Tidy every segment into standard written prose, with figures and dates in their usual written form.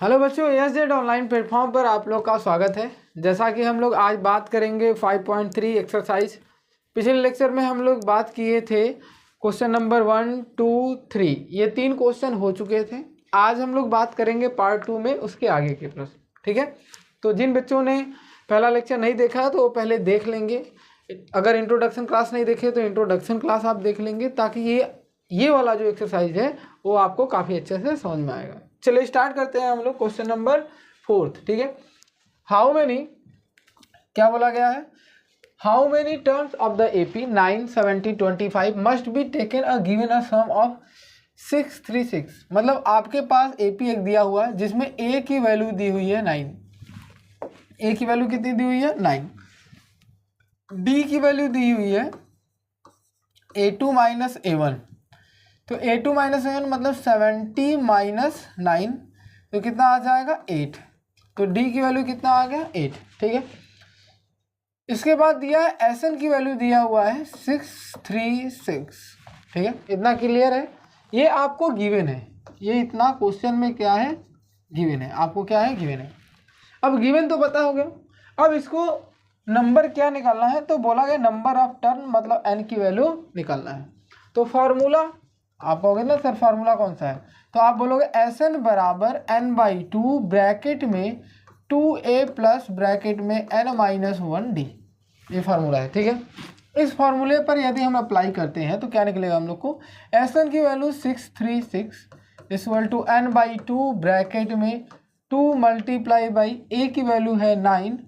Hello बच्चों, ESZ online platform पर आप लोग का स्वागत है। जैसा कि हम लोग आज बात करेंगे 5.3 एक्सरसाइज। पिछले लेक्चर में हम लोग बात किए थे क्वेश्चन नंबर 1, 2, 3, ये 3 क्वेश्चन हो चुके थे। आज हम लोग बात करेंगे पार्ट 2 में उसके आगे के प्रश्न। ठीक है, तो जिन बच्चों ने पहला लेक्चर नहीं देखा है तो वो पहले देख लेंगे। अगर इंट्रोडक्शन क्लास नहीं देखे तो इंट्रोडक्शन क्लास आप देख लेंगे, ताकि ये वाला जो एक्सरसाइज है वो आपको काफ़ी अच्छे से समझ में आएगा। चलिए स्टार्ट करते हैं हम लोग क्वेश्चन नंबर 4। ठीक है, हाउ मेनी, क्या बोला गया है, how many terms of the AP 9, 70, 25 must be taken a given a sum of 636। मतलब आपके पास एपी एक दिया हुआ है जिसमें ए की वैल्यू दी हुई है 9। ए की वैल्यू कितनी दी हुई है 9। बी की वैल्यू दी हुई है A2 माइनस A1। तो A2 माइनस A1 मतलब 70 माइनस 9, तो कितना आ जाएगा 8। तो D की वैल्यू कितना आ गया 8। ठीक है, इसके बाद दिया है SN की वैल्यू दिया हुआ है 636। ठीक है, इतना क्लियर है। ये आपको गिवन है, ये इतना क्वेश्चन में क्या है गिवन है, आपको क्या है गिवन है। अब गिवन तो पता हो गया, अब इसको नंबर क्या निकालना है, तो बोला गया नंबर ऑफ टर्म मतलब n की वैल्यू निकालना है। तो फॉर्मूला आप कहोगे ना सर फार्मूला कौन सा है, तो आप बोलोगे SN बराबर n/2 ब्रैकेट में 2a प्लस ब्रैकेट में n-1d। ये फार्मूला है। ठीक है, इस फार्मूले पर यदि हम अप्लाई करते हैं तो क्या निकलेगा हम लोग को, SN की value 636 equal to n/2 bracket में 2 मल्टीप्लाई बाई a की वैल्यू है 9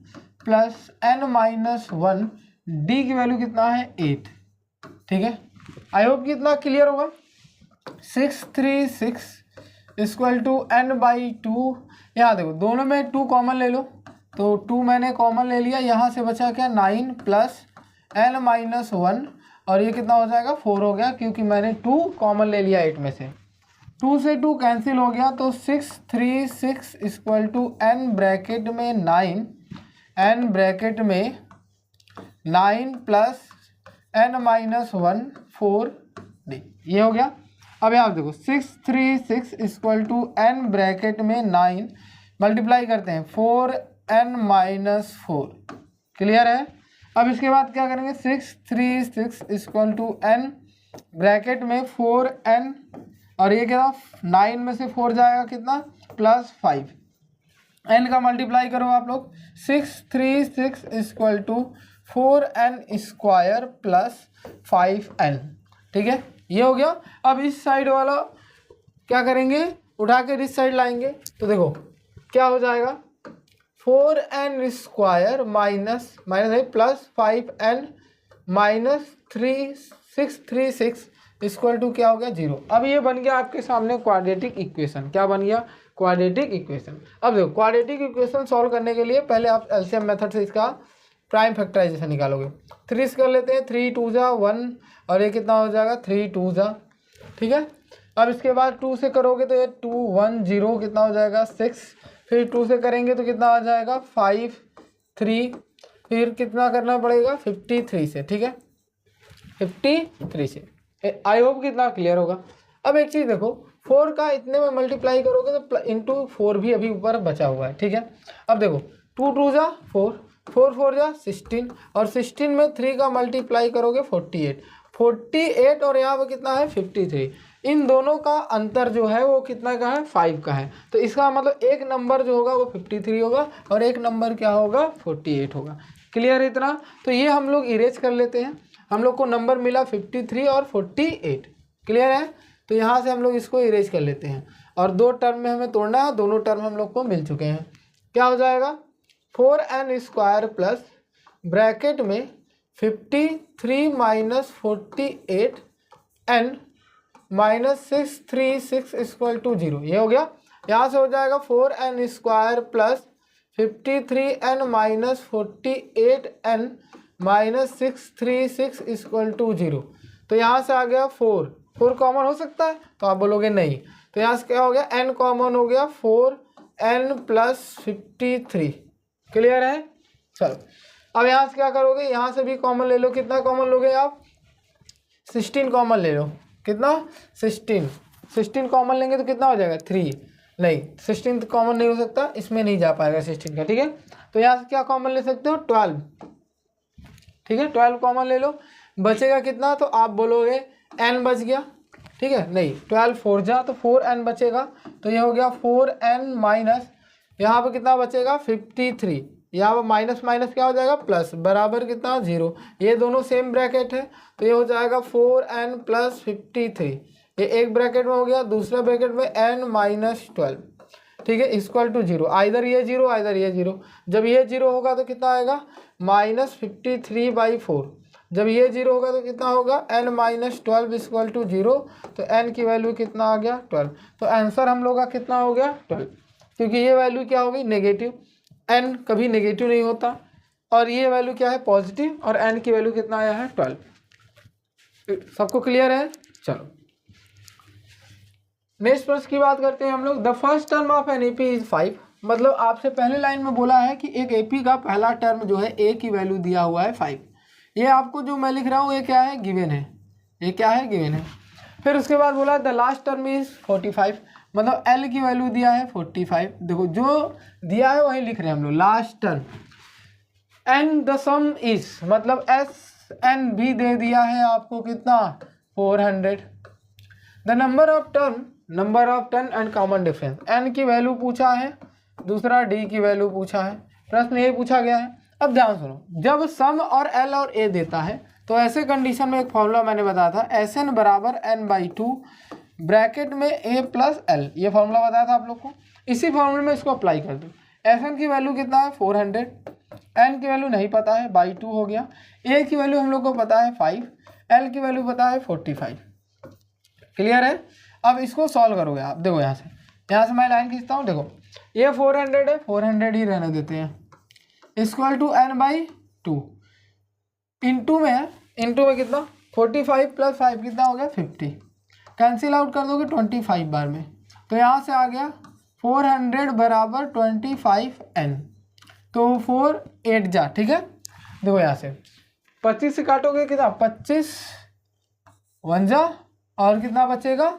प्लस n-1, d की वैल्यू कितना है 8। ठीक है, आई होप कि इतना क्लियर होगा। 636 इक्वल टू n/2, यहाँ देखो दोनों में 2 कॉमन ले लो, तो 2 मैंने कॉमन ले लिया, यहाँ से बचा क्या 9 प्लस n-1, और ये कितना हो जाएगा 4 हो गया, क्योंकि मैंने 2 कॉमन ले लिया 8 में से। 2 से 2 कैंसिल हो गया, तो 636 इक्वल टू n ब्रैकेट में 9, n ब्रैकेट में 9 प्लस n-1 4d, ये हो गया। अब यहाँ देखो 636 इक्वल टू n ब्रैकेट में 9 मल्टीप्लाई करते हैं 4n-4। क्लियर है। अब इसके बाद क्या करेंगे, 636 इक्वल टू n ब्रैकेट में 4n, और ये क्या 9 में से 4 जाएगा कितना प्लस 5, n का मल्टीप्लाई करो आप लोग, 636 equal to 4n square plus 5n। ठीक है, ये हो गया। अब इस साइड वाला क्या करेंगे, उठा कर इस साइड लाएंगे, तो देखो क्या हो जाएगा 4n स्क्वायर माइनस है plus 5n minus 636 equal to क्या हो गया 0। अब ये बन गया आपके सामने क्वाड्रेटिक इक्वेशन। क्या बन गया, क्वाड्रेटिक इक्वेशन। अब देखो क्वाड्रेटिक इक्वेशन सॉल्व करने के लिए पहले आप एलसीएम मेथड से इसका प्राइम फैक्टराइजेशन निकालोगे। 3 से कर लेते हैं, 3 2 जा 1, और ये कितना हो जाएगा 3 2 जा। ठीक है, अब इसके बाद 2 से करोगे तो ये 2 1 0 कितना हो जाएगा 6, फिर 2 से करेंगे तो कितना आ जाएगा 5 3, फिर कितना करना पड़ेगा 53 से। ठीक है, 53 से। आई होप कितना क्लियर होगा। अब एक चीज़ देखो, 4 का इतने में मल्टीप्लाई करोगे तो इंटू 4 भी अभी ऊपर बचा हुआ है। ठीक है, अब देखो 2 2 जा 4, 4 4 जा 16, और 16 में 3 का मल्टीप्लाई करोगे 48 और यहाँ पर कितना है 53। इन दोनों का अंतर जो है वो कितना का है 5 का है। तो इसका मतलब एक नंबर जो होगा वो 53 होगा और एक नंबर क्या होगा 48 होगा। क्लियर है इतना। तो ये हम लोग इरेज कर लेते हैं, हम लोग को नंबर मिला 53 और 48। क्लियर है, तो यहाँ से हम लोग इसको इरेज कर लेते हैं, और 2 टर्म में हमें तोड़ना है, दोनों टर्म हम लोग को मिल चुके हैं। क्या हो जाएगा 4n स्क्वायर प्लस ब्रैकेट में 53 minus 48n minus 636 equal to 0, ये हो गया। यहाँ से हो जाएगा 4n square plus 53n minus 48n minus 636 equal to 0। तो यहाँ से आ गया 4 कॉमन हो सकता है, तो आप बोलोगे नहीं, तो यहाँ से क्या हो गया n कॉमन हो गया 4n प्लस 53। क्लियर है। चलो अब यहाँ से क्या करोगे, यहाँ से भी कॉमन ले लो, कितना कॉमन लोगे आप 16 कॉमन ले लो, कितना 16 कॉमन लेंगे तो कितना हो जाएगा 3, नहीं 16 कॉमन नहीं हो सकता, इसमें नहीं जा पाएगा 16 का, ठीक है। तो यहाँ से क्या कॉमन ले सकते हो 12, ठीक है 12 कॉमन ले लो, बचेगा कितना, तो आप बोलोगे n बच गया, ठीक है। नहीं 12 4 जा तो 4n बचेगा, तो ये हो गया 4n माइनस यहाँ पर कितना बचेगा 53, यहाँ पर माइनस माइनस क्या हो जाएगा प्लस, बराबर कितना 0, ये दोनों सेम ब्रैकेट है, तो ये हो जाएगा 4n प्लस 53, ये एक ब्रैकेट में हो गया, दूसरा ब्रैकेट में n माइनस 12, ठीक है, इक्वल टू 0, आइदर ये 0 आइदर ये 0, जब ये 0 होगा तो कितना आएगा -53/4, जब ये 0 होगा तो कितना होगा n माइनस 12 इक्वल टू 0, तो n की वैल्यू कितना आ गया 12, तो आंसर हम लोग का कितना हो गया 12, क्योंकि ये वैल्यू क्या हो गई नेगेटिव, n कभी नेगेटिव नहीं होता, और ये वैल्यू क्या है पॉजिटिव, और n की वैल्यू कितना आया है 12। सबको क्लियर है? चलो नेक्स्ट प्रश्न की बात करते हैं हम लोग। The first term of an AP is 5, मतलब आपसे पहले लाइन में बोला है कि एक एपी का पहला टर्म जो है ए की वैल्यू दिया हुआ है 5, ये आपको जो मैं लिख रहा हूँ ये क्या है गिवन है, ये क्या है गिवन है। फिर उसके बाद बोला द लास्ट टर्म इज 45, मतलब एल की वैल्यू दिया है 45, देखो जो दिया है वही लिख रहे हैं हम लोग last term, and the sum is मतलब एस एन भी दे दिया है आपको कितना 400, the number of term and common difference, N की वैल्यू पूछा है, दूसरा डी की वैल्यू पूछा है, प्रश्न ये पूछा गया है। अब ध्यान सुनो, जब सम और एल और ए देता है तो ऐसे कंडीशन में एक फॉर्मूला मैंने बताया था एस एन बराबर n/2 ब्रैकेट में ए प्लस एल, ये फॉर्मूला बताया था आप लोग को, इसी फॉर्मूले में इसको अप्लाई कर दो। एस एन की वैल्यू कितना है 400, एन की वैल्यू नहीं पता है /2 हो गया, ए की वैल्यू हम लोग को पता है 5, एल की वैल्यू पता है 45, क्लियर है। अब इसको सॉल्व करोगे आप, देखो यहाँ से मैं लाइन खींचता हूँ, देखो ये 400 है, 400 ही रहने देते हैं, इक्वल टू n/2, इंटू में कितना 45 + 5 कितना हो गया 50, कैंसिल आउट कर दोगे 25 बार में, तो यहाँ से आ गया 400 बराबर 25n, तो 4 8 जा, ठीक है। देखो यहाँ से 25 से काटोगे कितना 25 1 जा, और कितना बचेगा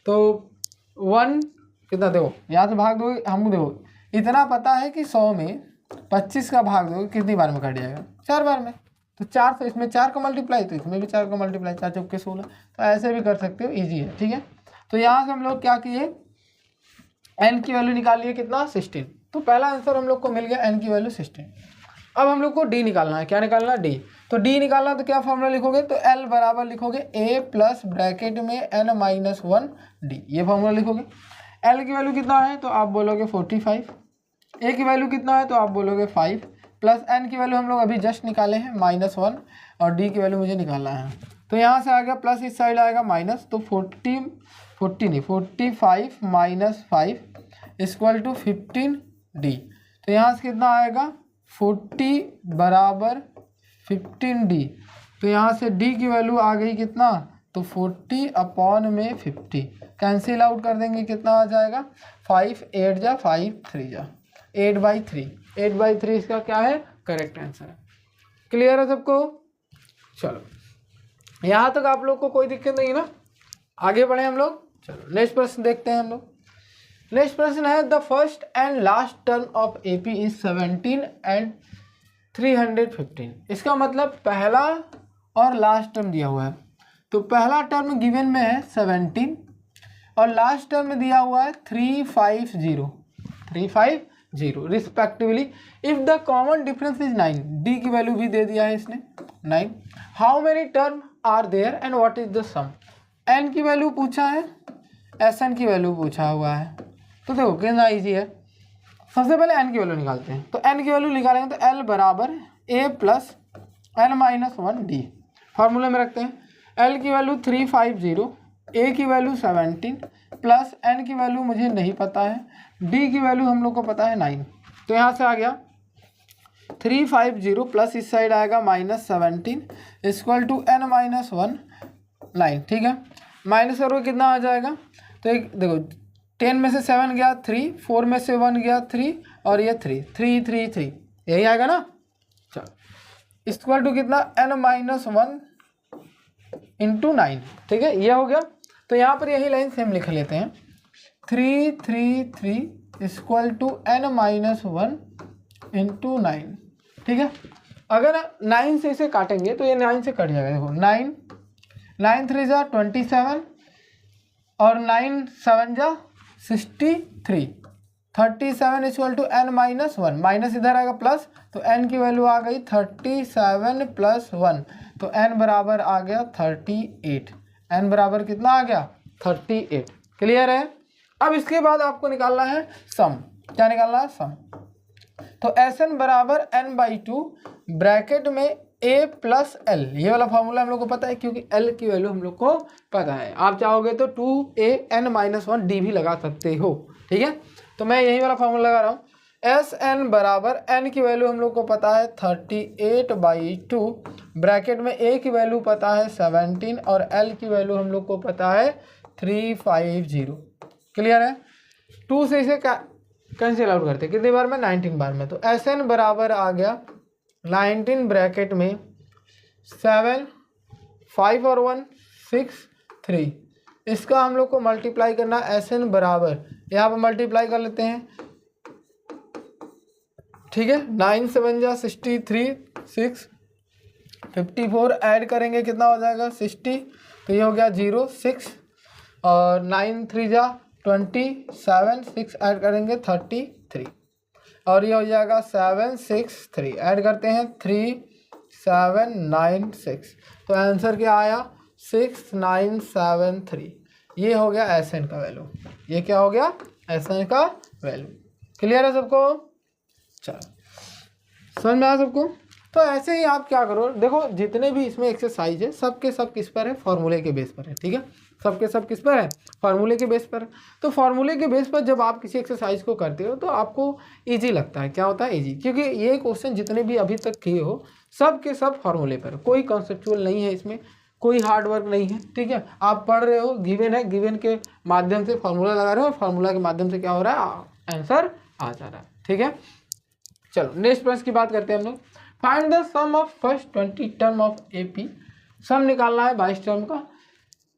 तो 1 कितना, देखो यहाँ से भाग दोगे, हम देखो इतना पता है कि 100 में 25 का भाग दोगे कितनी बार में कट जाएगा 4 बार में, तो 4 से इसमें 4 का मल्टीप्लाई, तो इसमें भी 4 का मल्टीप्लाई, 4 चौके 16, तो ऐसे भी कर सकते हो, इजी है, ठीक है। तो यहाँ से हम लोग क्या किए n की वैल्यू निकालिए कितना 16, तो पहला आंसर हम लोग को मिल गया n की वैल्यू 16। अब हम लोग को d निकालना है, क्या निकालना है d, तो d निकालना तो क्या फॉर्मूला लिखोगे, तो l बराबर लिखोगे a प्लस ब्रैकेट में n-1 d, ये फॉर्मूला लिखोगे। l की वैल्यू कितना है तो आप बोलोगे 45, a की वैल्यू कितना है तो आप बोलोगे 5, प्लस n की वैल्यू हम लोग अभी जस्ट निकाले हैं -1, और d की वैल्यू मुझे निकालना है, तो यहाँ से आ गया प्लस, इस साइड आएगा माइनस, तो 45 माइनस 5 इक्वल टू 15d, तो यहाँ से कितना आएगा 40 बराबर 15d, तो यहाँ से d की वैल्यू आ गई कितना, तो 40/50, कैंसिल आउट कर देंगे कितना आ जाएगा 5 8 जा 5 3 जा 8/3 इसका क्या है करेक्ट आंसर है। क्लियर है सबको? चलो यहाँ तक आप लोग को कोई दिक्कत नहीं ना, आगे बढ़े हम लोग। चलो नेक्स्ट प्रश्न देखते हैं हम लोग। नेक्स्ट प्रश्न है the first and last term of AP is 17 and 315, इसका मतलब पहला और लास्ट टर्म दिया हुआ है, तो पहला टर्म गिवन में है 17 और लास्ट टर्म में दिया हुआ है 350 respectively, if the common difference is 9, d की वैल्यू भी दे दिया है इसने 9, how many term are there and what is the sum, n की वैल्यू पूछा है, एस एन की वैल्यू पूछा हुआ है, तो देखो कितना ईजी है, सबसे पहले एन की वैल्यू निकालते हैं, तो एन की वैल्यू निकालेंगे तो एल बराबर ए प्लस n-1 डी, फार्मूले में रखते हैं, एल की वैल्यू 350, ए की वैल्यू 17 प्लस एन की वैल्यू मुझे नहीं पता है, डी की वैल्यू हम लोग को पता है 9, तो यहाँ से आ गया 350 प्लस इस साइड आएगा -17 इक्वल टू n-1 9, ठीक है, माइनस करोगे कितना आ जाएगा, तो एक देखो 10 में से 7 गया 3, 4 में से 1 गया 3, और ये 3 यही आएगा ना। चलो इक्वल टू कितना n-1 इंटू 9, ठीक है, ये हो गया। तो यहाँ पर यही लाइन सेम लिख लेते हैं, 333 इक्वल टू n-1 इंटू 9। ठीक है, अगर 9 से इसे काटेंगे तो ये 9 से कट जाएगा। देखो 9 3 जा 27 और 9 7 जा 63। 37 इक्वल टू n-1, माइनस इधर आएगा प्लस, तो n की वैल्यू आ गई 37 प्लस 1, तो n बराबर आ गया 38। n बराबर कितना आ गया? 38। क्लियर है? अब इसके बाद आपको निकालना है सम। क्या निकालना है? सम। तो Sn बराबर n/2 ब्रैकेट में a प्लस l, ये वाला फॉर्मूला हम लोग को पता है क्योंकि l की वैल्यू हम लोग को पता है। आप चाहोगे तो 2an-1d भी लगा सकते हो। ठीक है, तो मैं यही वाला फॉर्मूला लगा रहा हूँ। Sn बराबर n की वैल्यू हम लोग को पता है 38/2, ब्रैकेट में a की वैल्यू पता है 17 और l की वैल्यू हम लोग को पता है 350। क्लियर है? 2 से इसे कैंसिल आउट करते कितनी बार में? 19 बार में। तो Sn बराबर आ गया 19 ब्रैकेट में 7 5 और 1 6 3। इसका हम लोग को मल्टीप्लाई करना। Sn बराबर यहाँ पर मल्टीप्लाई कर लेते हैं। ठीक है, 9 7 जा 63 6 54 ऐड करेंगे कितना हो जाएगा? 60। तो ये हो गया 0 6 और 9 3 जा 27 6 ऐड करेंगे 33 और ये हो जाएगा 7 6 3 ऐड करते हैं 3 7 9 6। तो आंसर क्या आया? 6973। ये हो गया Sn का वैल्यू। ये क्या हो गया? Sn का वैल्यू। क्लियर है सबको? चलो समझ में आया सबको? तो ऐसे ही आप क्या करो, देखो जितने भी इसमें एक्सरसाइज है सबके सब किस पर है? फॉर्मूले के बेस पर है। ठीक है, सबके सब किस पर है? फॉर्मूले के बेस पर। तो फॉर्मूले के बेस पर जब आप किसी एक्सरसाइज को करते हो तो आपको इजी लगता है। क्या होता है? इजी, क्योंकि ये क्वेश्चन जितने भी अभी तक किए हो सब के सब फॉर्मूले पर, कोई कॉन्सेप्चुअल नहीं है इसमें, कोई हार्ड वर्क नहीं है। ठीक है, आप पढ़ रहे हो, गिवन है, गिवन के माध्यम से फॉर्मूला लगा रहे हो और फॉर्मूला के माध्यम से क्या हो रहा है? आंसर आ जा रहा है। ठीक है, चलो नेक्स्ट प्रश्न की बात करते हैं हम लोग। Find the sum of first 20 term of AP। Sum निकालना है 22 टर्म का,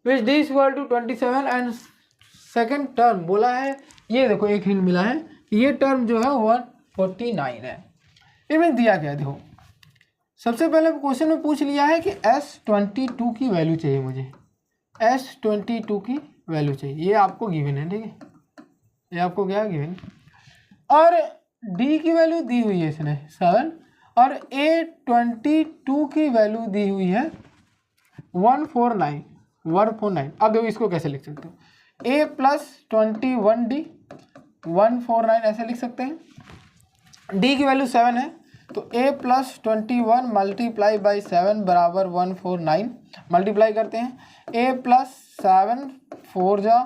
which d equal to 27 and second term बोला है। ये देखो एक हिंट मिला है कि ये टर्म जो है 149 है। इसमें दिया गया, देखो सबसे पहले क्वेश्चन में पूछ लिया है कि S22 की वैल्यू चाहिए मुझे, S22 की वैल्यू चाहिए, ये आपको गिवन है। ठीक है, ये आपको क्या गिवन, और D की वैल्यू दी हुई है इसने 7 और A22 की वैल्यू दी हुई है 149। अब देखो इसको कैसे लिख सकते हो? A प्लस 21D 149 ऐसे लिख सकते हैं। D की वैल्यू 7 है तो A प्लस 21 मल्टीप्लाई बाई 7 बराबर 149। मल्टीप्लाई करते हैं, A प्लस 7 4 जा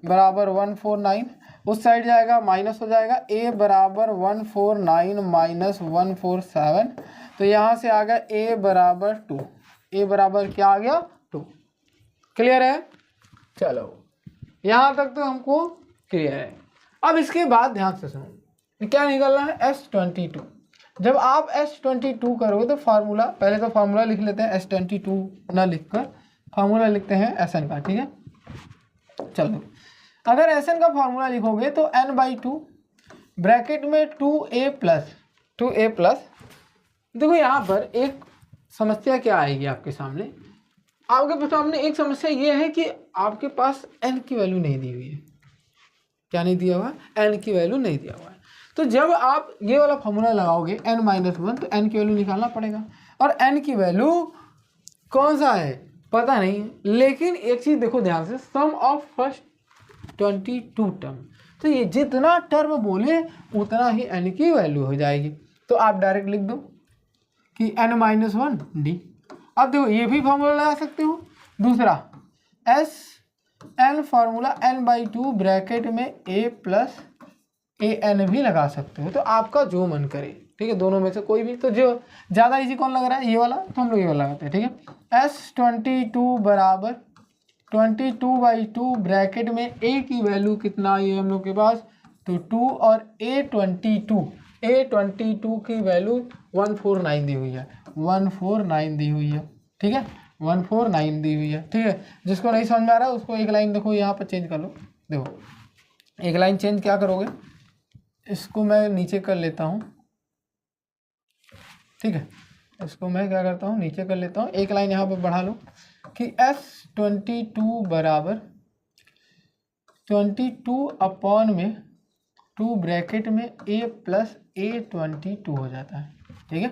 बराबर 149, उस साइड जाएगा माइनस हो जाएगा, A बराबर 149 माइनस 147, तो यहाँ से आ गया A बराबर 2। A बराबर क्या आ गया? 2। क्लियर है? चलो यहाँ तक तो हमको क्लियर है। अब इसके बाद ध्यान से सुनो, क्या निकलना है? S22। जब आप S22 करोगे तो फार्मूला, पहले तो फार्मूला लिख लेते हैं, S22 ना लिखकर फार्मूला लिखते हैं Sn का। ठीक है, चलो अगर Sn का फार्मूला लिखोगे तो n/2 ब्रैकेट में 2a प्लस। देखो यहाँ पर एक समस्या क्या आएगी आपके सामने? आपके सामने एक समस्या ये है कि आपके पास n की वैल्यू नहीं दी हुई है। क्या नहीं दिया हुआ? n की वैल्यू नहीं दिया हुआ है। तो जब आप ये वाला फॉर्मूला लगाओगे n-1 तो n की वैल्यू निकालना पड़ेगा, और n की वैल्यू कौन सा है पता नहीं है। लेकिन एक चीज़ देखो ध्यान से, सम ऑफ फर्स्ट 22 टर्म, तो ये जितना टर्म बोले उतना ही n की वैल्यू हो जाएगी। तो आप डायरेक्ट लिख दो कि n-1d। अब देखो ये भी फॉर्मूला लगा सकते हो। दूसरा Sn फार्मूला n/2 ब्रैकेट में a प्लस an भी लगा सकते हो, तो आपका जो मन करे। ठीक है, दोनों में से कोई भी। तो जो ज़्यादा इजी कौन लग रहा है? ये वाला, तो हम लोग ये वाला लगाते हैं। ठीक है, S22 बराबर 22/2 ब्रैकेट में a की वैल्यू कितना आई है हम लोग के पास? तो 2, और A22 की वैल्यू 149 दी हुई है, 149 दी हुई है। ठीक है, 149 दी हुई है। ठीक है, जिसको नहीं समझ में आ रहा है उसको एक लाइन देखो यहाँ पर चेंज कर लो। देखो एक लाइन चेंज क्या करोगे, इसको मैं नीचे कर लेता हूँ, ठीक है, इसको मैं क्या करता हूँ नीचे कर लेता हूँ, एक लाइन यहाँ पर बढ़ा लो कि S22 बराबर 22 अपॉन में 2 ब्रैकेट में A प्लस A22 हो जाता है, ठीक है।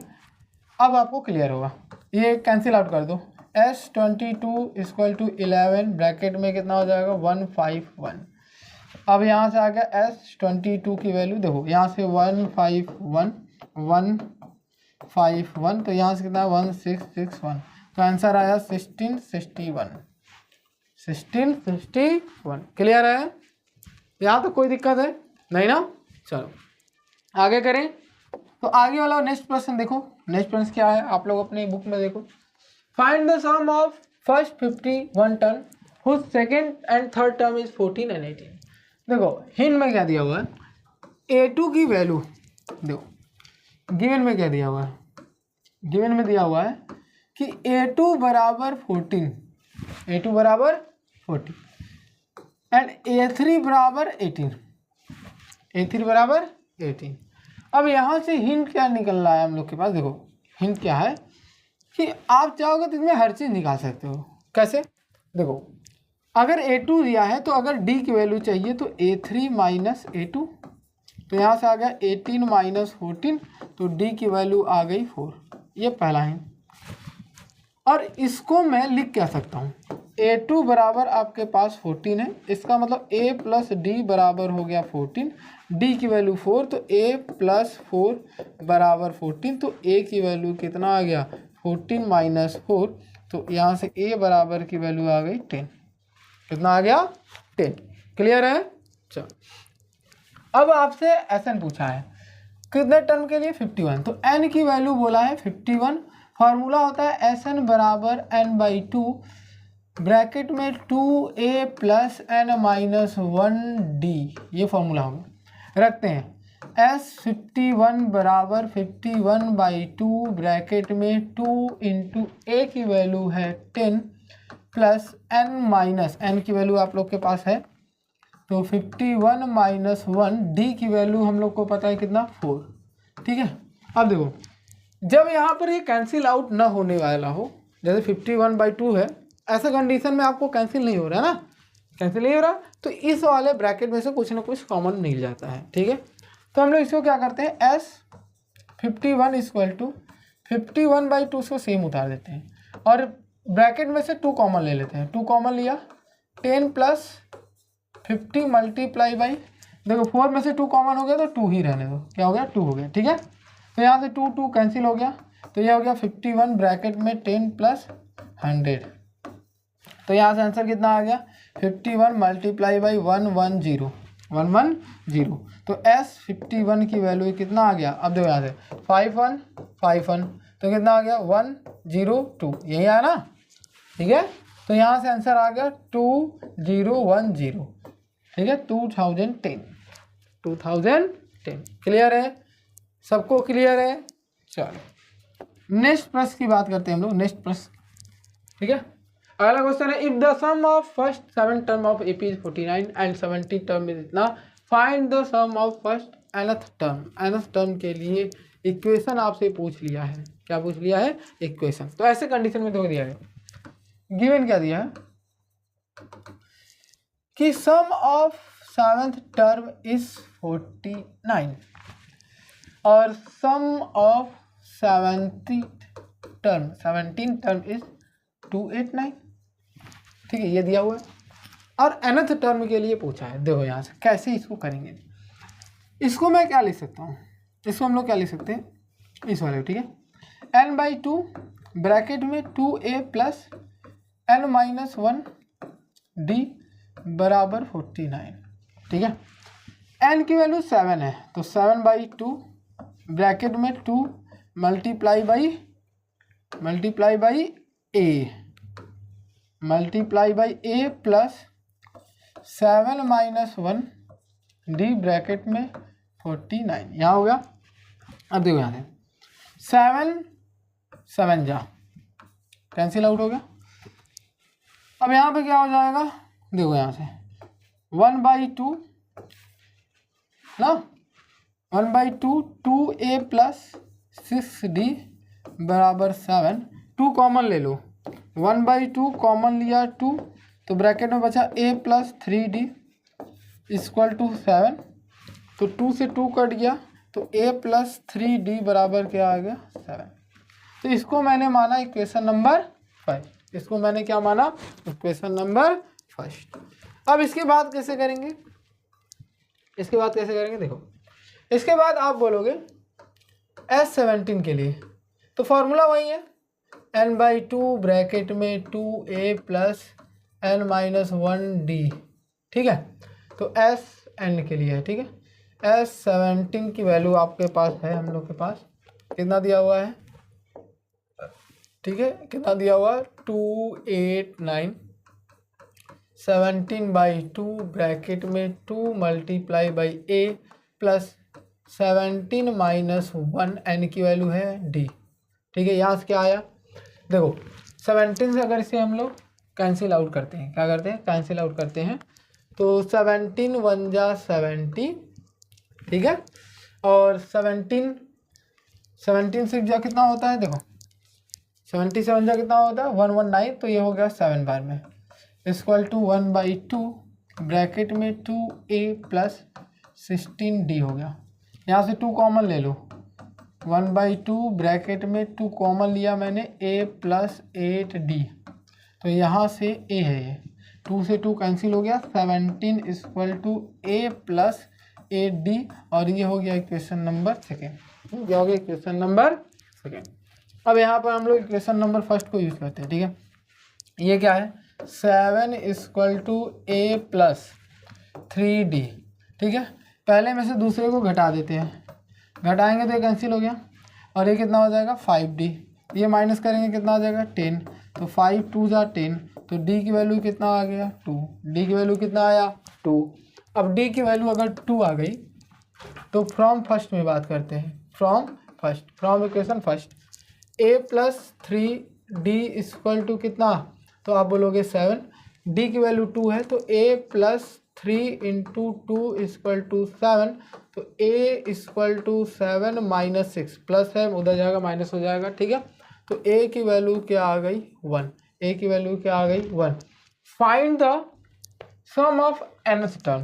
अब आपको क्लियर होगा, ये कैंसिल आउट कर दो, S22 इक्वल टू 11 ब्रैकेट में कितना हो जाएगा 151। अब यहाँ से आ गया S22 की वैल्यू देखो, यहाँ से 151 तो यहाँ से कितना 1661, तो आंसर आया 1661। क्लियर है, यहाँ तो कोई दिक्कत है नहीं ना। चलो आगे करें, तो आगे वाला नेक्स्ट प्रश्न देखो, नेक्स्ट प्रश्न क्या है आप लोग अपनी बुक में देखो, find the sum of first 51 term whose second and third term is 14 and 18। देखो हिंट में क्या दिया हुआ है, A2 की वैल्यू देखो, गिवन में क्या दिया हुआ है, गिवन में दिया हुआ है कि A2 बराबर 14 एंड A3 बराबर 18। अब यहाँ से हिंट क्या निकल रहा है हम लोग के पास, देखो हिंट क्या है कि आप चाहोगे तो इसमें हर चीज़ निकाल सकते हो। कैसे, देखो अगर A2 दिया है तो अगर D की वैल्यू चाहिए तो A3 माइनस A2, तो यहाँ से आ गया 18 माइनस 14, तो D की वैल्यू आ गई 4, ये पहला है। और इसको मैं लिख क्या सकता हूँ, A2 बराबर आपके पास 14 है, इसका मतलब A प्लस D बराबर हो गया 14, D की वैल्यू 4, तो A प्लस 4 बराबर 14, तो A की वैल्यू कितना आ गया 14 माइनस 4, तो यहाँ से A बराबर की वैल्यू आ गई 10, कितना आ गया 10। क्लियर है। चलो अब आपसे SN पूछा है कितने टर्म के लिए 51, तो N की वैल्यू बोला है 51, फार्मूला होता है SN बराबर N/2 ब्रैकेट में 2A plus N minus 1D, ये फॉर्मूला होगा। रखते हैं S51 बराबर 51/2 ब्रैकेट में 2 इंटू A की वैल्यू है 10 प्लस N माइनस N की वैल्यू आप लोग के पास है, तो 51 माइनस 1, D की वैल्यू हम लोग को पता है कितना 4, ठीक है। अब देखो जब यहाँ पर ये कैंसिल आउट ना होने वाला हो, जैसे 51/2 है, ऐसा कंडीशन में आपको कैंसिल नहीं हो रहा है ना, कैंसिल नहीं हो रहा, तो इस वाले ब्रैकेट में से कुछ ना कुछ कॉमन मिल जाता है, ठीक है। तो हम लोग इसको क्या करते हैं, S51 इक्वल टू 51/2 से सेम उतार देते हैं और ब्रैकेट में से 2 कॉमन ले लेते हैं, 2 कॉमन लिया 10 प्लस 50 मल्टीप्लाई बाई, देखो 4 में से 2 कॉमन हो गया तो 2 ही रहने दो, क्या हो गया 2 हो गया, ठीक है। तो यहाँ से 2 कैंसिल हो गया, तो ये हो गया 51 ब्रैकेट में 10 प्लस 100, तो यहाँ से आंसर कितना आ गया 51 मल्टीप्लाई बाई 110, तो S51 की वैल्यू कितना आ गया, अब देखो यहाँ से 51 तो कितना आ गया 102, यही आया ना, ठीक है। तो यहाँ से आंसर आ गया 2010, ठीक है, 2010। क्लियर है, सबको क्लियर है। चलो नेक्स्ट प्रश्न की बात करते हैं हम लोग, नेक्स्ट प्रश्न, ठीक है। अगला क्वेश्चन है, if the sum of first 7 term of AP is 49 and 70 term is इतना, find the sum of first nth term. nth term के लिए इक्वेशन आपसे पूछ लिया है, क्या पूछ लिया है, इक्वेशन। तो ऐसे कंडीशन में तो दिया है, गिवन क्या दिया है कि सम ऑफ 7th टर्म इज 49 और सम ऑफ 17 टर्म इज 289, ठीक है, ये दिया हुआ है। और nth टर्म के लिए पूछा है, देखो यहाँ से कैसे इसको करेंगे, इसको मैं क्या लिख सकता हूँ, इसको हम लोग क्या लिख सकते हैं, इस वाले, ठीक है, n/2 ब्रैकेट में 2A plus N minus 1D बराबर 49, ठीक है। n की वैल्यू 7 है, तो 7/2 ब्रैकेट में 2 multiply by A plus 7 minus 1D bracket में 49, यहाँ हो गया। अब देखो यहाँ से 7 जा कैंसिल आउट हो गया। अब यहाँ पे क्या हो जाएगा, देखो यहाँ से 1/2 ना, 1/2 2a प्लस 6d बराबर 7। 2 कॉमन ले लो, 1/2 कॉमन लिया 2, तो ब्रैकेट में बचा a plus 3d equal to 7। तो 2 से 2 कट गया, तो a प्लस 3d बराबर क्या आ गया 7। तो इसको मैंने माना इक्वेशन नंबर 5। इसको मैंने क्या माना, इक्वेशन नंबर 1। अब इसके बाद कैसे करेंगे, इसके बाद कैसे करेंगे देखो, इसके बाद आप बोलोगे S17 के लिए तो फॉर्मूला वही है, n/2 ब्रैकेट में 2a प्लस n-1d, ठीक है। तो Sn के लिए है, ठीक है। S17 की वैल्यू आपके पास है, हम लोग के पास कितना दिया हुआ है, ठीक है, कितना दिया हुआ है 289। 17/2 ब्रैकेट में 2 multiply by a plus 17 minus 1 n की वैल्यू है d, ठीक है। यहाँ से क्या आया देखो, 17 से अगर इसे हम लोग कैंसिल आउट करते हैं, क्या करते हैं, कैंसिल आउट करते हैं, तो 17 1 जा 70, ठीक है। और 17 से जा कितना होता है देखो, 77 जा कितना होता है 119, तो ये हो गया 7 बार में इक्वल टू 1/2 ब्रैकेट में 2a प्लस 16d हो गया। यहाँ से 2 कॉमन ले लो, 1/2 ब्रैकेट में 2 कॉमन लिया मैंने a प्लस 8d, तो यहाँ से a है, ये 2 से 2 कैंसिल हो गया, 17 equal to a plus 8d, और ये हो गया इक्वेशन नंबर 2। ये हो गया इक्वेशन नंबर 2। अब यहाँ पर हम लोग इक्वेशन नंबर 1 को यूज़ करते हैं, ठीक है। ये क्या है 7 equal to a plus 3d, ठीक है। पहले में से दूसरे को घटा देते हैं, घटाएंगे तो ये कैंसिल हो गया, और ये कितना हो जाएगा 5d, ये माइनस करेंगे कितना आ जाएगा 10, तो 5 2 जा 10, तो d की वैल्यू कितना आ गया 2, d की वैल्यू कितना आया 2। अब d की वैल्यू अगर 2 आ गई तो फ्रॉम फर्स्ट में बात करते हैं, from equation first, a plus 3d equal to कितना, तो आप बोलोगे 7, d की वैल्यू 2 है, तो a plus 3 into 2 equal to 7, तो a equal to 7 minus 6, plus है उधर जाएगा माइनस हो जाएगा, ठीक है। तो a की वैल्यू क्या आ गई 1, a की वैल्यू क्या आ गई 1। Find the sum of nth term,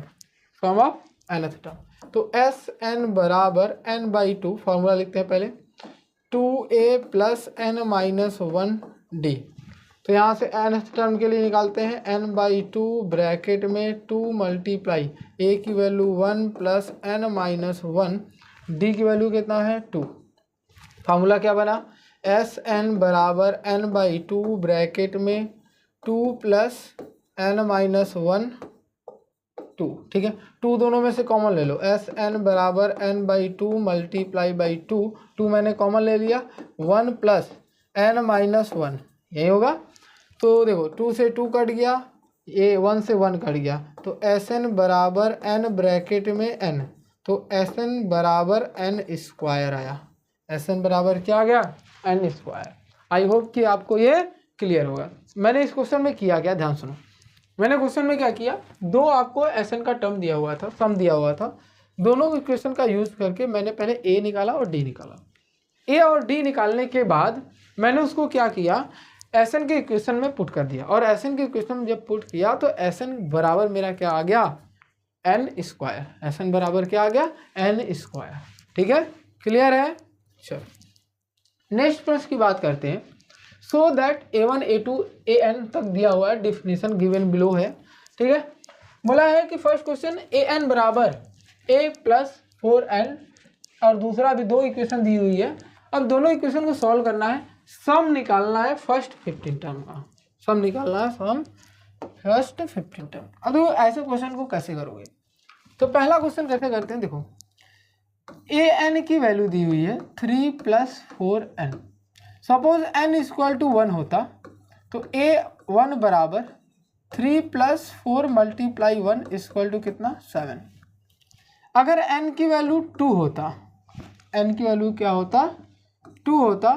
sum of nth term, तो Sn बराबर n/2, फॉर्मूला लिखते हैं पहले, 2a प्लस n-1d, तो यहाँ से nth टर्म के लिए निकालते हैं n/2 ब्रैकेट में 2 मल्टीप्लाई a की वैल्यू 1 प्लस n-1, d की वैल्यू कितना है 2। फार्मूला क्या बना, Sn बराबर n/2 ब्रैकेट में 2 प्लस n-1 2, ठीक है। 2 दोनों में से कॉमन ले लो, Sn बराबर n/2 मल्टीप्लाई बाई 2 मैंने कॉमन ले लिया, 1 प्लस n-1 यही होगा। तो देखो 2 से 2 कट गया, ये 1 से 1 कट गया, तो Sn बराबर n ब्रैकेट में n, तो Sn बराबर n स्क्वायर आया, Sn बराबर क्या आ गया n स्क्वायर। आई होप कि आपको ये क्लियर होगा। मैंने इस क्वेश्चन में किया क्या, ध्यान सुनो, मैंने क्वेश्चन में क्या किया, दो आपको Sn का टर्म दिया हुआ था, सम दिया हुआ था, दोनों इक्वेशन का यूज़ करके मैंने पहले a निकाला और d निकाला। a और d निकालने के बाद मैंने उसको क्या किया, Sn के इक्वेशन में पुट कर दिया, और Sn के इक्वेशन में जब पुट किया तो Sn बराबर मेरा क्या आ गया n स्क्वायर, Sn बराबर क्या आ गया n स्क्वायर, ठीक है, क्लियर है। चलो नेक्स्ट प्रश्न की बात करते हैं। So that a1 a2 an तक दिया हुआ है, डिफिनीशन गिवन बिलो है, ठीक है। बोला है कि फर्स्ट क्वेश्चन an बराबर a प्लस 4n, और दूसरा भी 2 इक्वेशन दी हुई है। अब दोनों इक्वेशन को सॉल्व करना है, सम निकालना है फर्स्ट 15 टर्म का, सम निकालना है सम फर्स्ट 15 टर्म। अब देखो ऐसे क्वेश्चन को कैसे करोगे, तो पहला क्वेश्चन कैसे करते हैं, देखो an की वैल्यू दी हुई है 3 plus 4n, suppose n equal to 1 होता तो a1 बराबर 3 प्लस 4 मल्टीप्लाई 1 इक्वल टू कितना 7। अगर n की वैल्यू 2 होता, n की वैल्यू क्या होता 2 होता,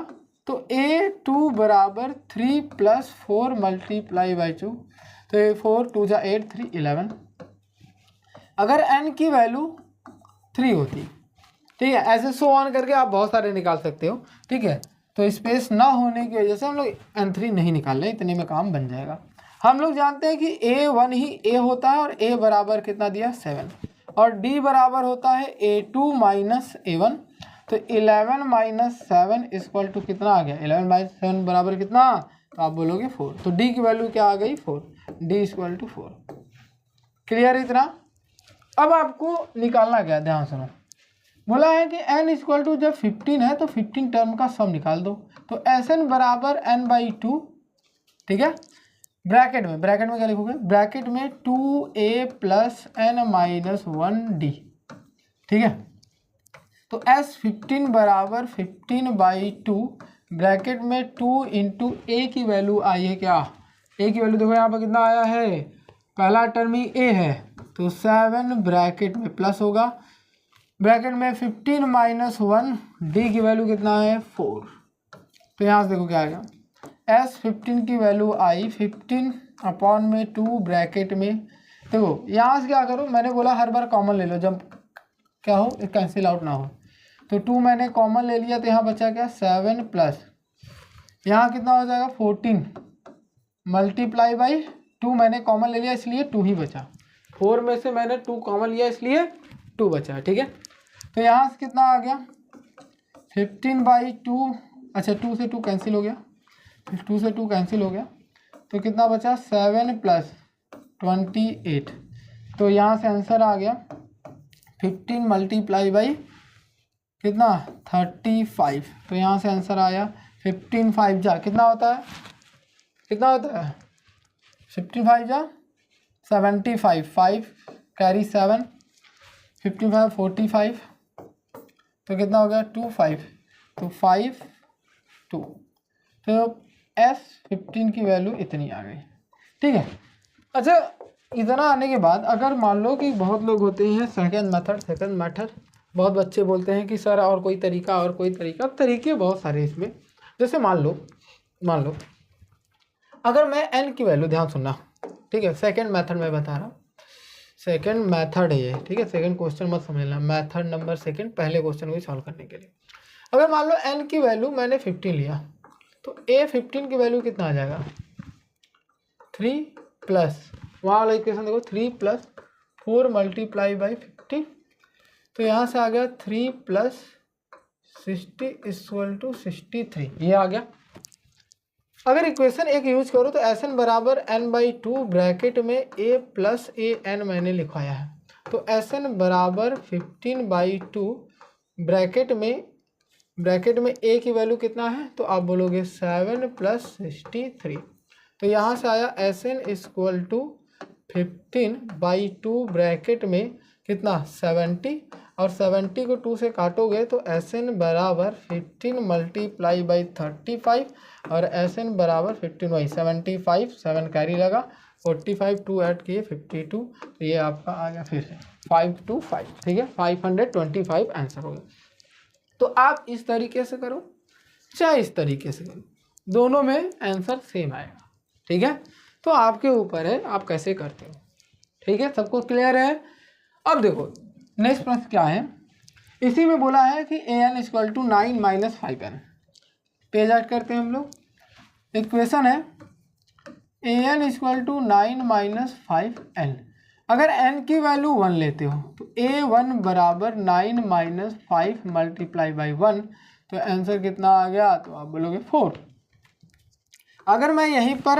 तो a2 बराबर 3 प्लस 4 मल्टीप्लाई बाई 2, तो ये 4 2 जा 8 3 11। अगर n की वैल्यू 3 होती। ठीक है, ऐसे सो ऑन करके आप बहुत सारे निकाल सकते हो। ठीक है, तो स्पेस ना होने की वजह से हम लोग N3 नहीं निकाल रहे, इतने में काम बन जाएगा। हम लोग जानते हैं कि A1 ही A होता है और A बराबर कितना दिया 7 और D बराबर होता है A2 माइनस A1। तो 11 माइनस 7 इक्वल टू कितना आ गया, 11 माइनस 7 बराबर कितना, तो आप बोलोगे 4। तो D की वैल्यू क्या आ गई 4, D इक्वल टू 4। क्लियर इतना। अब आपको निकालना क्या, ध्यान सुनो। बोला है कि n इक्वल टू जब 15 है तो 15 टर्म का सम निकाल दो। तो Sn बराबर n/2, ठीक है, ब्रैकेट में क्या लिखोगे, ब्रैकेट में 2a plus n minus 1d। ठीक है, तो S15 बराबर 15/2 ब्रैकेट में 2 इंटू ए की वैल्यू आई है क्या, ए की वैल्यू देखो यहाँ पर कितना आया है, पहला टर्म ही ए है तो 7 ब्रैकेट में प्लस होगा, ब्रैकेट में 15 माइनस 1 डी की वैल्यू कितना है 4। तो यहाँ से देखो क्या आएगा, S15 की वैल्यू आई 15 अपॉन में 2 ब्रैकेट में। देखो यहाँ से क्या करो, मैंने बोला हर बार कॉमन ले लो जब क्या हो कैंसिल आउट ना हो। तो 2 मैंने कॉमन ले लिया तो यहाँ बचा क्या 7 प्लस यहाँ कितना हो जाएगा 14 मल्टीप्लाई बाई 2 मैंने कॉमन ले लिया इसलिए 2 ही बचा, 4 में से मैंने 2 कॉमन लिया इसलिए 2 बचा। ठीक है, तो यहाँ से कितना आ गया 15/2, अच्छा 2 से 2 कैंसिल हो गया, 2 से 2 कैंसिल हो गया तो कितना बचा 7 प्लस 28। तो यहाँ से आंसर आ गया 15 मल्टीप्लाई बाई कितना 35। तो यहाँ से आंसर आया 15 5 जा कितना होता है, कितना होता है 15 5 जा 75, 5 कैरी 7, 55 45 तो कितना हो गया 2 5, तो 5 2। तो S15 की वैल्यू इतनी आ गई। ठीक है, अच्छा इतना आने के बाद अगर मान लो कि बहुत लोग होते हैं सेकंड मेथड बहुत बच्चे बोलते हैं कि सर और कोई तरीका, तरीके बहुत सारे इसमें। जैसे मान लो अगर मैं n की वैल्यू, ध्यान सुनना, ठीक है, सेकंड मेथड में बता रहा हूँ, सेकंड मेथड है ये। ठीक है, सेकंड क्वेश्चन मत समझना, मेथड नंबर सेकंड, पहले क्वेश्चन को सॉल्व करने के लिए। अगर मान लो n की वैल्यू मैंने 15 लिया तो A15 की वैल्यू कितना आ जाएगा 3 प्लस वहाँ वाला इक्वेशन देखो 3 प्लस 4 मल्टीप्लाई बाई 50। तो यहाँ से आ गया 3 प्लस 60 इक्वल टू 63, ये आ गया। अगर इक्वेशन एक यूज करो तो Sn बराबर n/2 ब्रैकेट में a प्लस an मैंने लिखवाया है। तो Sn बराबर 15/2 ब्रैकेट में a की वैल्यू कितना है, तो आप बोलोगे 7 प्लस 63। तो यहाँ से आया Sn इक्वल टू 15/2 ब्रैकेट में कितना 70 और 70 को 2 से काटोगे तो Sn बराबर 15 मल्टीप्लाई बाई 35 और Sn बराबर 15 बाई 75, 7 कैरी लगा, 45 2 ऐड किए 52। तो ये आपका आ गया फिर से 525। ठीक है, 525 आंसर हो गया। तो आप इस तरीके से करो चाहे इस तरीके से करो, दोनों में आंसर सेम आएगा। ठीक है, तो आपके ऊपर है आप कैसे करते हो। ठीक है, सबको क्लियर है। अब देखो नेक्स्ट प्रश्न क्या है, इसी में बोला है कि an equal to 9 minus 5n। Page add करते हैं हम लोग। इक्वेशन है an equal to 9 minus 5n। अगर n की वैल्यू 1 लेते हो तो a1 बराबर 9 माइनस 5 मल्टीप्लाई बाई 1। तो आंसर कितना आ गया, तो आप बोलोगे 4। अगर मैं यहीं पर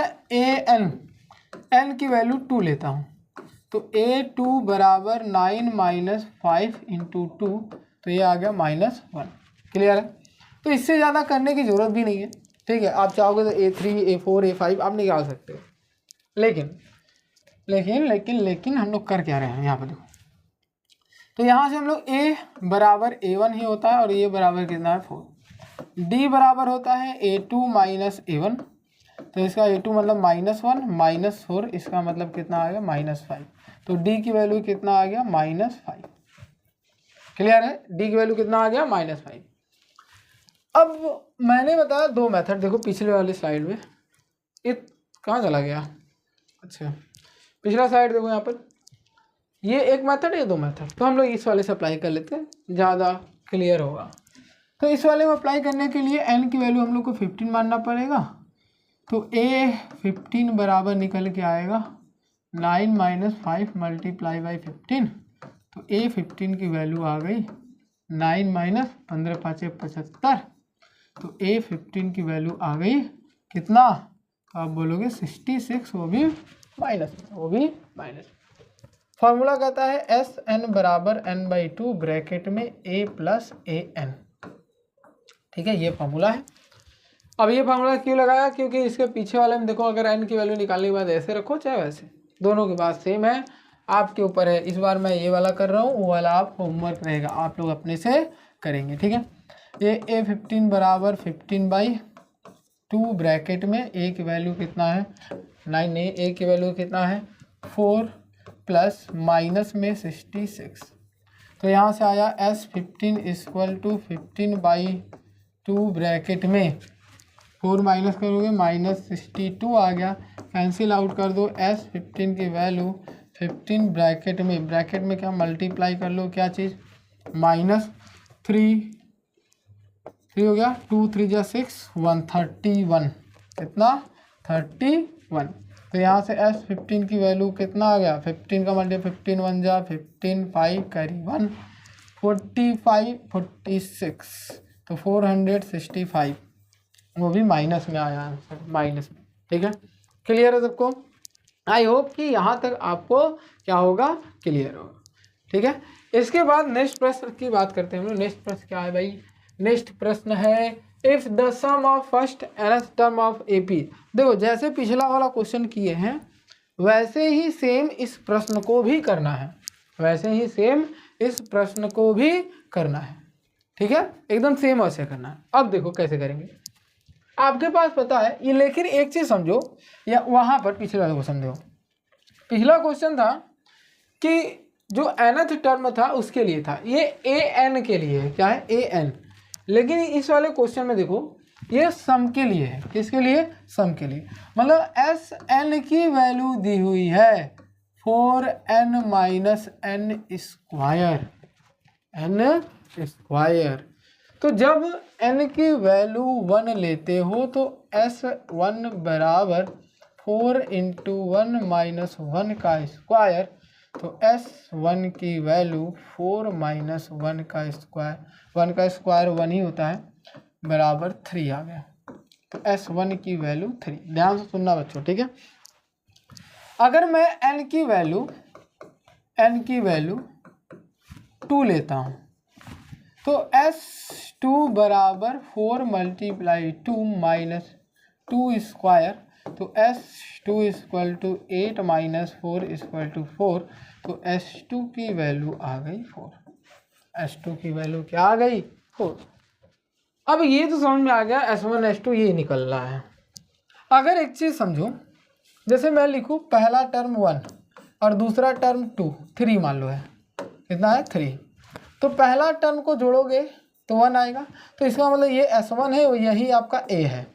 n की वैल्यू 2 लेता हूँ तो a2 बराबर 9 माइनस 5 इंटू 2, तो ये आ गया -1। क्लियर है, तो इससे ज़्यादा करने की ज़रूरत भी नहीं है। ठीक है, आप चाहोगे तो a3 a4 a5 आप निकाल सकते हो, लेकिन हम लोग कर क्या रहे हैं यहाँ पर देखो। तो यहाँ से हम लोग a बराबर a1 ही होता है और ये बराबर कितना है 4, d बराबर होता है a2 माइनस a1। तो इसका a2 मतलब -1 -4, इसका मतलब कितना आ गया -5। तो d की वैल्यू कितना आ गया -5। क्लियर है, d की वैल्यू कितना आ गया -5। अब मैंने बताया दो मेथड, देखो पिछले वाली स्लाइड में ये कहाँ चला गया, अच्छा पिछला साइड देखो यहाँ पर, ये एक मेथड, ये दो मेथड। तो हम लोग इस वाले से अप्लाई कर लेते हैं, ज़्यादा क्लियर होगा। तो इस वाले में अप्लाई करने के लिए n की वैल्यू हम लोग को 15 मानना पड़ेगा। तो a 15 बराबर निकल के आएगा 9 - 5 मल्टीप्लाई बाई 15। तो a 15 की वैल्यू आ गई 9 - 15 × 5 = 75। तो a 15 की वैल्यू आ गई कितना? तो आप बोलोगे 66, वो भी माइनस। फॉर्मूला कहता है Sn बराबर n/2 ब्रैकेट में a + an। ठीक है, ये फॉर्मूला है। अब ये फार्मूला क्यों लगाया? क्योंकि इसके पीछे वाले में देखो, अगर n की वैल्यू निकालने के बाद ऐसे रखो चाहे वैसे, दोनों की बात सेम है, आपके ऊपर है। इस बार मैं ये वाला कर रहा हूँ, वो वाला आप होमवर्क रहेगा, आप लोग अपने से करेंगे। ठीक है, ये a 15 बराबर 15/2 ब्रैकेट में a की वैल्यू कितना है 9, नहीं a की वैल्यू कितना है 4 प्लस माइनस में 66। तो यहाँ से आया S15 = 15/2 ब्रैकेट में 4 माइनस करोगे -62 आ गया, कैंसिल आउट कर दो। S15 की वैल्यू 15 ब्रैकेट में क्या मल्टीप्लाई कर लो, क्या चीज़ -3 हो गया, 2 3 × 6 131, कितना 31। तो यहाँ से S15 की वैल्यू कितना आ गया, 15 का मल्टी 15 1 जा 15 5 कैरी 1 45 46, तो 465, वो भी माइनस में आया आंसर, माइनस में। ठीक है, क्लियर है सबको? आई होप कि यहाँ तक आपको क्या होगा, क्लियर होगा। ठीक है, इसके बाद नेक्स्ट प्रश्न की बात करते हैं हम लोग। नेक्स्ट प्रश्न क्या है भाई? नेक्स्ट प्रश्न है if the sum of first nth term of AP। देखो, जैसे पिछला वाला क्वेश्चन किए हैं वैसे ही सेम इस प्रश्न को भी करना है, ठीक है, एकदम सेम वैसे करना है। अब देखो कैसे करेंगे, आपके पास पता है ये, लेकिन एक चीज़ समझो, या वहाँ पर पिछले वाले क्वेश्चन देखो, पिछला क्वेश्चन था कि जो nth टर्म था उसके लिए था, ये an के लिए है, क्या है an। लेकिन इस वाले क्वेश्चन में देखो ये सम के लिए है, किसके लिए? सम के लिए। मतलब Sn की वैल्यू दी हुई है 4n - n²। तो जब n की वैल्यू 1 लेते हो तो S1 बराबर 4 × 1 - 1 का स्क्वायर। तो S1 की वैल्यू 4 - 1 का स्क्वायर, 1 का स्क्वायर 1 ही होता है, बराबर 3 आ गया। तो S1 की वैल्यू 3। ध्यान से सुनना बच्चों, ठीक है। अगर मैं n की वैल्यू 2 लेता हूँ तो S2 बराबर 4 × 2 - 2 स्क्वायर। तो S2 = 8 - 4 = 4। तो S2 की वैल्यू आ गई 4। S2 की वैल्यू क्या आ गई? 4। अब ये तो समझ में आ गया, S1 S2 ये निकल रहा है। अगर एक चीज़ समझो, जैसे मैं लिखूँ पहला टर्म 1 और दूसरा टर्म 2, 3 मान लो है, कितना है 3। तो पहला टर्म को जोड़ोगे तो 1 आएगा, तो इसका मतलब ये S1 है, यही आपका A है,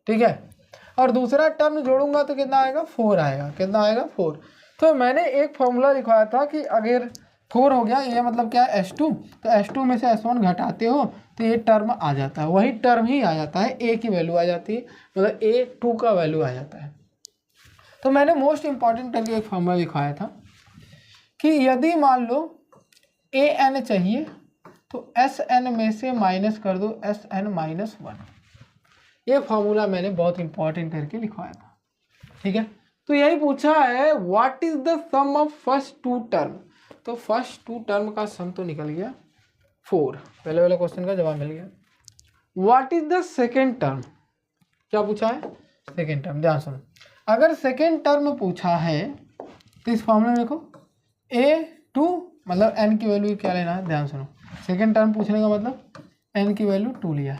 ठीक है। और दूसरा टर्म जोड़ूंगा तो कितना आएगा? 4 आएगा, कितना आएगा? 4। तो मैंने एक फॉर्मूला लिखवाया था कि अगर 4 हो गया, ये मतलब क्या है S2, तो S2 में से S1 घटाते हो तो ये टर्म आ जाता है, वही टर्म ही आ जाता है, A की वैल्यू आ जाती है, मतलब A2 का वैल्यू आ जाता है। तो मैंने मोस्ट इम्पॉर्टेंट करके एक फॉर्मूला लिखवाया था कि यदि मान लो an चाहिए तो Sn में से माइनस कर दो Sn - 1। ये फॉर्मूला मैंने बहुत इंपॉर्टेंट करके लिखवाया था, ठीक है। तो यही पूछा है what is the sum of first 2 term. तो फर्स्ट 2 टर्म का सम तो निकल गया 4, पहले वाले क्वेश्चन का जवाब मिल गया। What is the second term, क्या पूछा है? Second term. ध्यान सुनो, अगर सेकेंड टर्म पूछा है तो इस फॉर्मूला में देखो A2, मतलब n की वैल्यू क्या लेना है, ध्यान सुनो। सेकेंड टर्म पूछने का मतलब n की वैल्यू 2 लिया,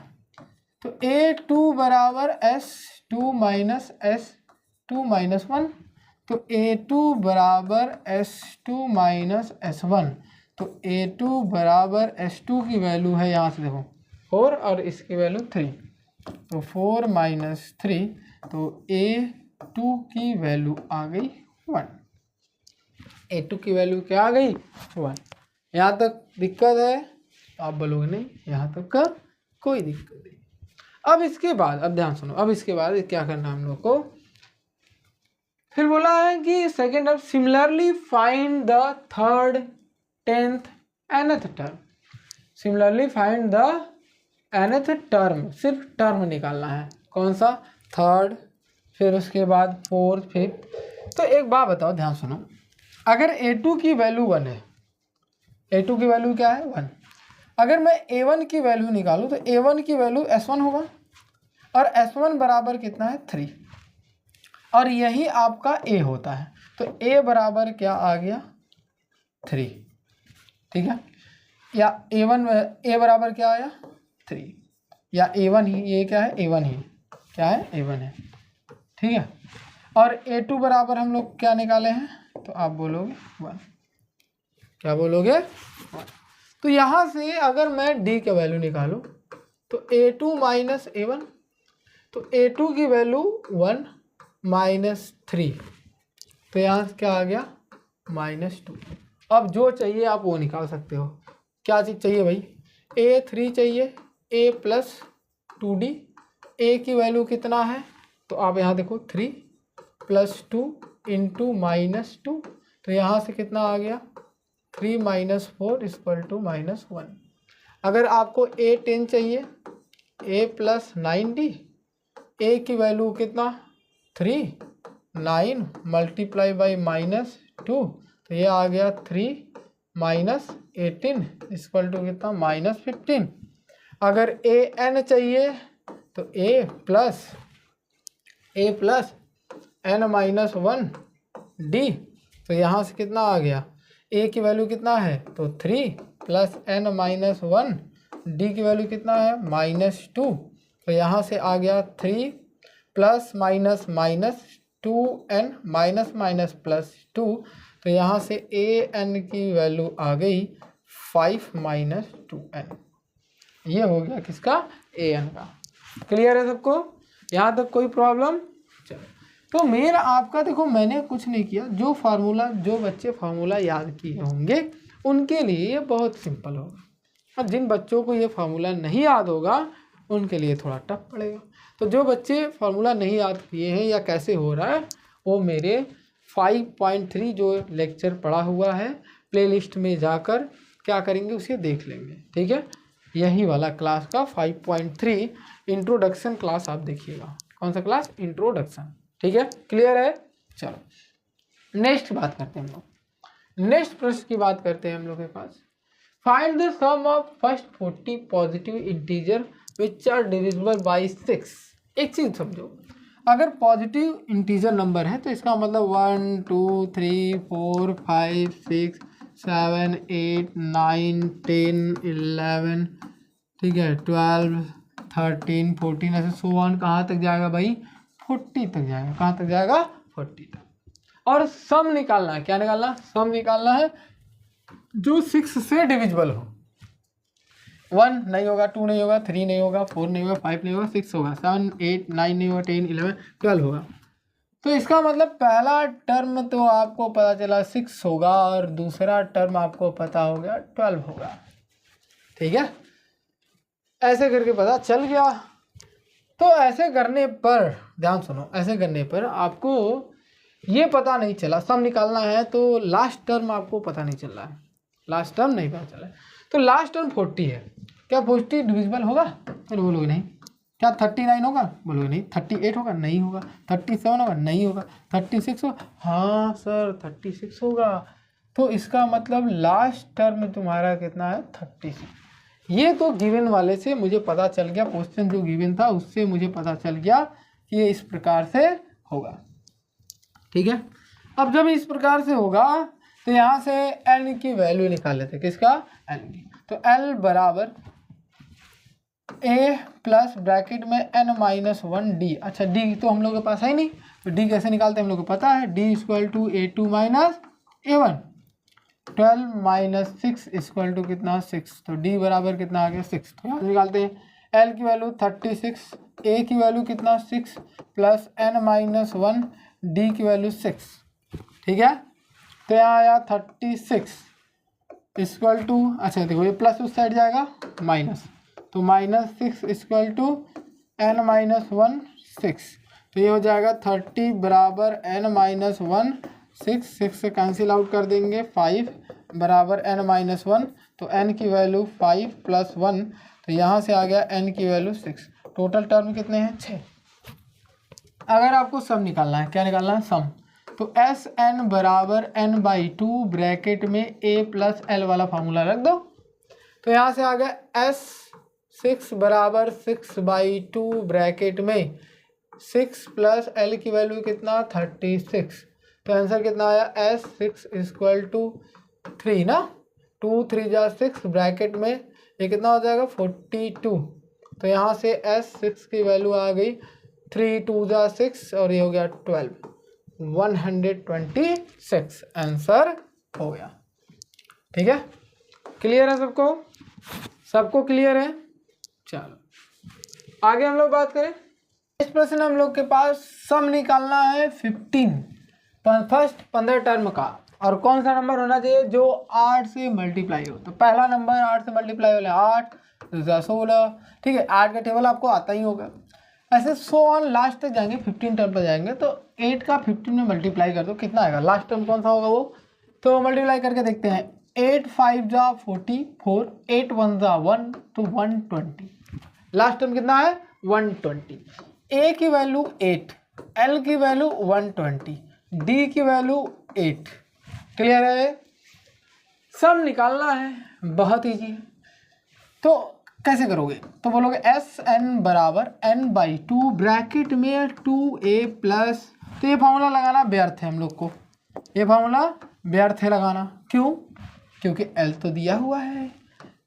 तो A2 बराबर S2 - S2 - 1। तो A2 बराबर S2 - S1। तो A2 बराबर S2 की वैल्यू है, यहाँ से देखो 4 और इसकी वैल्यू 3, तो 4 - 3, तो A2 की वैल्यू आ गई 1। A2 की वैल्यू क्या आ गई 1। यहाँ तक दिक्कत है? आप बोलोगे नहीं, यहाँ तक का कोई दिक्कत नहीं। अब इसके बाद, अब ध्यान सुनो, अब इसके बाद क्या करना है हम लोग को, फिर बोला है कि सेकेंड अब similarly find the third, 10th, nth term. Similarly find the nth term, सिर्फ टर्म निकालना है। कौन सा? थर्ड, फिर उसके बाद फोर्थ, फिफ्थ। तो एक बात बताओ, ध्यान सुनो, अगर A2 की वैल्यू 1 है, A2 की वैल्यू क्या है 1, अगर मैं A1 की वैल्यू निकालूं तो A1 की वैल्यू S1 होगा, और S1 बराबर कितना है 3, और यही आपका A होता है। तो A बराबर क्या आ गया 3, ठीक है, या A बराबर क्या आया 3, या A1 ही, ये क्या है A1 ही, क्या है A1 है, ठीक है। और A2 बराबर हम लोग क्या निकाले हैं, तो आप बोलोगे 1, क्या बोलोगे 1। तो यहाँ से अगर मैं D का वैल्यू निकालूं तो A2 माइनस A1, तो A2 की वैल्यू 1 माइनस 3, तो यहाँ से क्या आ गया -2। अब जो चाहिए आप वो निकाल सकते हो। क्या चीज़ चाहिए भाई? A3 चाहिए, A प्लस 2D। A की वैल्यू कितना है, तो आप यहाँ देखो 3 + 2 इंटू -2, तो यहाँ से कितना आ गया 3 - 4 = -1। अगर आपको A10 चाहिए, A प्लस 9D, A की वैल्यू कितना 3, 9 मल्टीप्लाई बाई -2, तो ये आ गया 3 - 18 = कितना -15। अगर AN चाहिए तो A प्लस n-1D, तो यहाँ से कितना आ गया, A की वैल्यू कितना है तो 3 + n-1, D की वैल्यू कितना है -2, तो यहाँ से आ गया 3 ± -2n ±+2, तो यहाँ से AN की वैल्यू आ गई 5 - 2n। ये हो गया किसका, AN का। क्लियर है सबको? यहाँ तक कोई प्रॉब्लम? चलो, तो मेरा आपका देखो, मैंने कुछ नहीं किया, जो बच्चे फार्मूला याद किए होंगे उनके लिए ये बहुत सिंपल होगा, और जिन बच्चों को ये फार्मूला नहीं याद होगा उनके लिए थोड़ा टफ पड़ेगा। तो जो बच्चे फार्मूला नहीं याद किए हैं या कैसे हो रहा है, वो मेरे 5.3 जो लेक्चर पड़ा हुआ है प्लेलिस्ट में जाकर क्या करेंगे, उसे देख लेंगे, ठीक है। यही वाला क्लास का 5.3 इंट्रोडक्शन क्लास आप देखिएगा। कौन सा क्लास? इंट्रोडक्शन, ठीक है। क्लियर है? चलो नेक्स्ट बात करते हैं हम लोग, नेक्स्ट प्रश्न की बात करते हैं हम लोग के पास। Find the sum of first 40 positive integer which are divisible by 6। एक चीज समझो, अगर पॉजिटिव इंटीजर नंबर है तो इसका मतलब 1 2 3 4 5 6 7 8 9 10 11, ठीक है, 12 13 14 ऐसे सो ऑन कहाँ तक जाएगा भाई, 40 तक जाएगा। कहाँ तक जाएगा? 40 तक। और सम निकालना है, क्या निकालना? सम निकालना है जो 6 से डिविजिबल हो। 1 नहीं होगा, 2 नहीं होगा, 3 नहीं होगा, 4 नहीं होगा, 5 नहीं होगा, 6 होगा, 7 8 9 नहीं होगा, 10 11 12 होगा। तो इसका मतलब पहला टर्म तो आपको पता चला 6 होगा, और दूसरा टर्म आपको पता हो गया 12 होगा, ठीक है। ऐसे करके पता चल गया। तो ऐसे करने पर, ध्यान सुनो, ऐसे करने पर आपको ये पता नहीं चला, सम निकालना है तो लास्ट टर्म आपको पता नहीं चल रहा है, लास्ट टर्म नहीं पता चला है। तो लास्ट टर्म 40 है, क्या 40 डिविजिबल होगा? फिर बोलोगे नहीं। क्या 39 होगा? बोलोगे नहीं। 38 होगा? नहीं होगा। 37 होगा? नहीं होगा। 36 होगा? हाँ सर 36 होगा। तो इसका मतलब लास्ट टर्म तुम्हारा कितना है? 36। ये तो गिवन वाले से मुझे पता चल गया, क्वेश्चन जो गिवन था उससे मुझे पता चल गया कि ये इस प्रकार से होगा, ठीक है। अब जब इस प्रकार से होगा तो यहाँ से n की वैल्यू निकाल लेते हैं। किसका? n की। तो l बराबर a प्लस ब्रैकेट में n-1d। अच्छा d तो हम लोग के पास है नहीं, तो d कैसे निकालते हैं हम लोग को पता है। d = a2 - a1। 12 - 6 = कितना? 6। तो d बराबर कितना आ गया? 6। तो यहाँ निकालते हैं। l की वैल्यू 36, a की वैल्यू कितना? 6 प्लस n - 1, d की वैल्यू 6, ठीक है। तो यहाँ आया 36 इक्वल टू, अच्छा देखो ये प्लस उस साइड जाएगा माइनस, तो -6 इक्वल टू n-1 6, तो ये हो जाएगा 30 बराबर n-1 6 से कैंसिल आउट कर देंगे, 5 बराबर n-1, तो n की वैल्यू 5 + 1, तो यहाँ से आ गया n की वैल्यू 6। टोटल टर्म कितने हैं 6। अगर आपको सम निकालना है, क्या निकालना है सम, तो Sn बराबर n/2 ब्रैकेट में a + l वाला फार्मूला रख दो, तो यहाँ से आ गया S6 बराबर 6/2 ब्रैकेट में 6 + l की वैल्यू कितना 36, तो आंसर कितना आया S6 इक्वल टू 3 ना, 2 3 जा 6 ब्रैकेट में ये कितना हो जाएगा 42, तो यहाँ से S6 की वैल्यू आ गई 3 2 जा 6 और ये हो गया 12, 126 आंसर हो गया। ठीक है, क्लियर है सबको, सबको क्लियर है। चलो आगे हम लोग बात करें। इस प्रश्न हम लोग के पास सम निकालना है 15 टर्म का, और कौन सा नंबर होना चाहिए जो 8 से मल्टीप्लाई हो। तो पहला नंबर 8 से मल्टीप्लाई वाले 8 16, ठीक है 8 का टेबल आपको आता ही होगा। ऐसे सो ऑन लास्ट तक जाएंगे, 15 टर्म पर जाएंगे, तो 8 का 15 में मल्टीप्लाई कर दो, कितना आएगा, लास्ट टर्म कौन सा होगा वो, तो मल्टीप्लाई करके देखते हैं। 8 5 जा 44, 8 1 जा 1, तो 120, लास्ट टर्म कितना है 120। ए की वैल्यू 8, एल की वैल्यू 120, डी की वैल्यू 8। क्लियर है, सम निकालना है, बहुत ईजी है। तो कैसे करोगे, तो बोलोगे Sn बराबर n/2 ब्रैकेट में 2a प्लस, तो ये फार्मूला लगाना व्यर्थ है हम लोग को, ये फार्मूला व्यर्थ है लगाना, क्यों, क्योंकि l तो दिया हुआ है,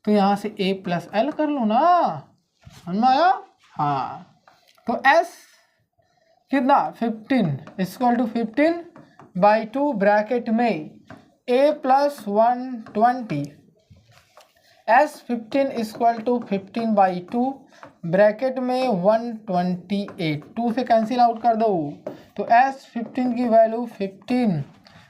तो यहाँ से a + l कर लो ना, समझ में आया। हाँ, तो s कितना 15 इक्वल टू 15/2 ब्रैकेट में a + 120, S15 equal to 15/2 bracket में 128, 2 से कैंसिल आउट कर दो, तो S15 की वैल्यू 15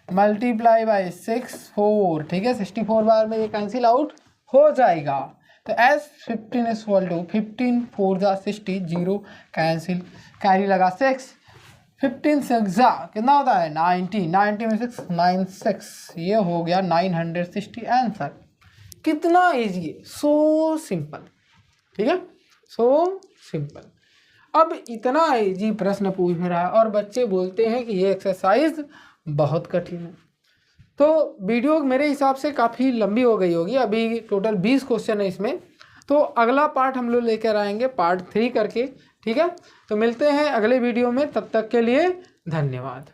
× 6 4, ठीक है 64 बार में ये कैंसिल आउट हो जाएगा। तो S15 इक्वल टू 15 4 जा 60, 0 कैंसिल, कैरी लगा 6, 15 6 जा कितना होता है 90, 90 में 6 96, ये हो गया 960 आंसर। कितना इजी है, सो सिंपल, ठीक है सो सिंपल। अब इतना इजी प्रश्न पूछ रहा है और बच्चे बोलते हैं कि ये एक्सरसाइज बहुत कठिन है, तो वीडियो मेरे हिसाब से काफ़ी लंबी हो गई होगी। अभी टोटल 20 क्वेश्चन है इसमें, तो अगला पार्ट हम लोग लेकर आएंगे पार्ट 3 करके, ठीक है। तो मिलते हैं अगले वीडियो में, तब तक के लिए धन्यवाद।